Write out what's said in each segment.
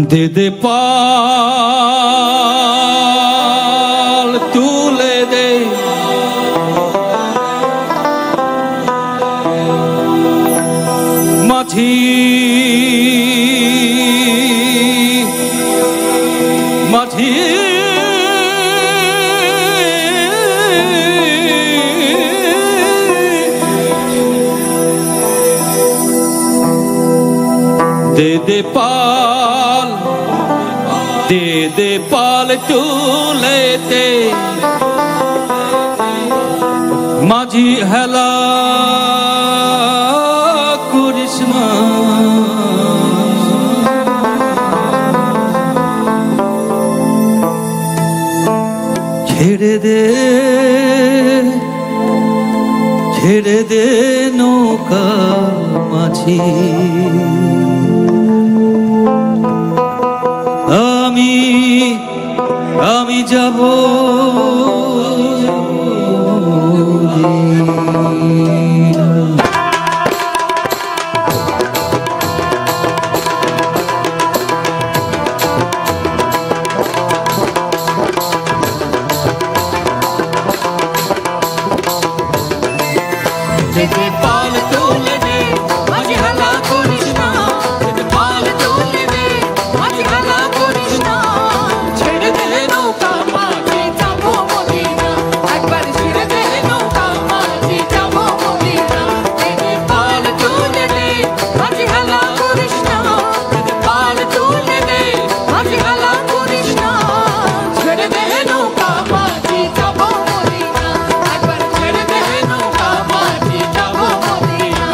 দে দে পাল তুলে দে মাঝি মাঝি দে দে পাল তুলে দে মাঝি হেলা করিস না ছেড়ে দে নৌকা মাঝি আমি যাব পাল তুলে দে মাঝি হেলা করিস না পাল তুলে দে মাঝি হেলা করিস না ছেড়ে দে নৌকা মাঝি যাবো মদিনা একবার ছেড়ে দে নৌকা মাঝি যাবো মদিনা পাল তুলে দে মাঝি হেলা করিস না পাল তুলে দে মাঝি হেলা করিস না ছেড়ে দে নৌকা মাঝি যাবো মদিনা একবার ছেড়ে দে নৌকা মাঝি যাবো মদিনা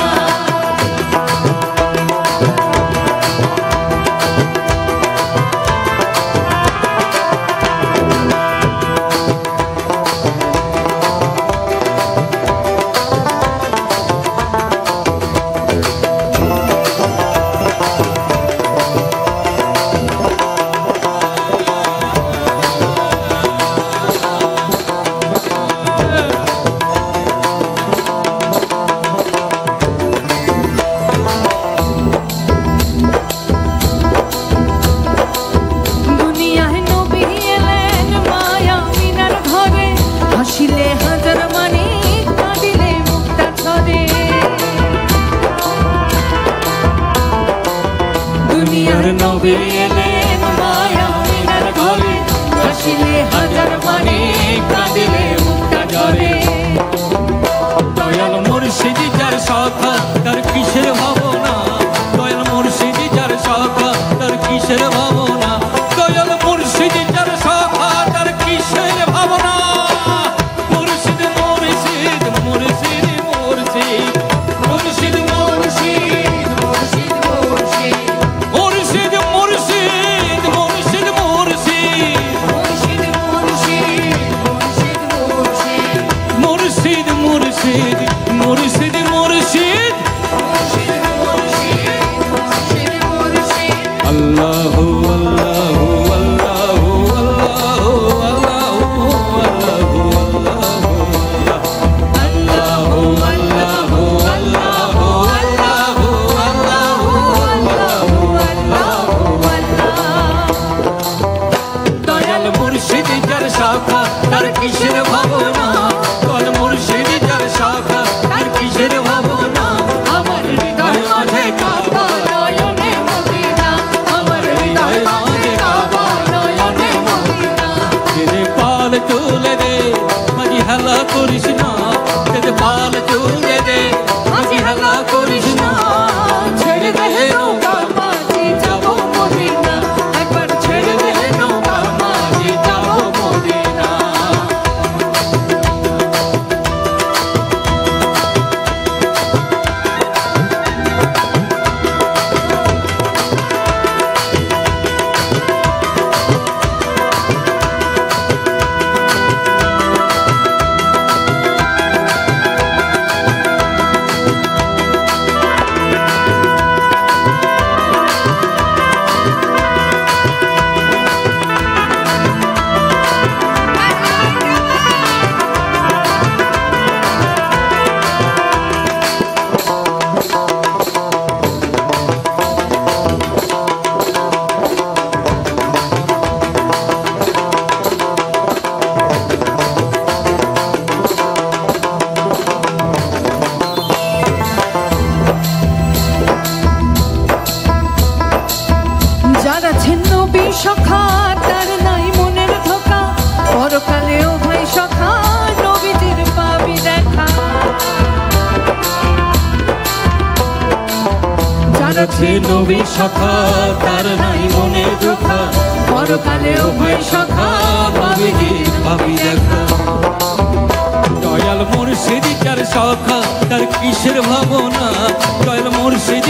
দুনিয়ার নবী এলেন মায়া মিনার ঘরে হাসিলে হাজার মানে কাঁদিলে মুক্তা ঝরে দয়াল মুর্শিদি যার শাখা তার কিসের ভাবনা দয়াল মুর্শিদি যার শাখা তার কিসের ভাবনা দয়াল মুর্শিদি যার শাখা তার কিসের ভাবনা মুর্শিদ মুর্শিদ মুর্শিদ মুর্শিদ মুর্শিদ মুর্শিদ মুর্শিদ মুর্শিদ আল্লাহু আল্লাহু আল্লাহু আল্লাহু আল্লাহু আল্লাহু আল্লাহু আল্লাহু আল্লাহু দয়াল মুর্শিদ যার শাখা তার কিসের ভাবনা দয়াল মুর্শিদ যার শাখা তার কিসের ভাবনা আমার হৃদয় মাঝে কাবা নয়নে মদিনা আমার হৃদয় মাঝে কাবা নয়নে মদিনা দে পাল তুলে দে মাঝি হেলা করিস না দে পাল তুলে দে মাঝি হেলা করিস না ছেড়ে দে নৌকা মাঝি যাবো মদিনা একবার ছেড়ে দে নৌকা মাঝি যাবো মদিনা যার আছে নবীর শাখা তার নাই মনে দুঃখ পরকালেও হয় শাখা পাবে দিন পাবি দেখা দয়াল মুর্শিদ যার শাখা তার কিসের ভাবনা দয়াল মুর্শিদ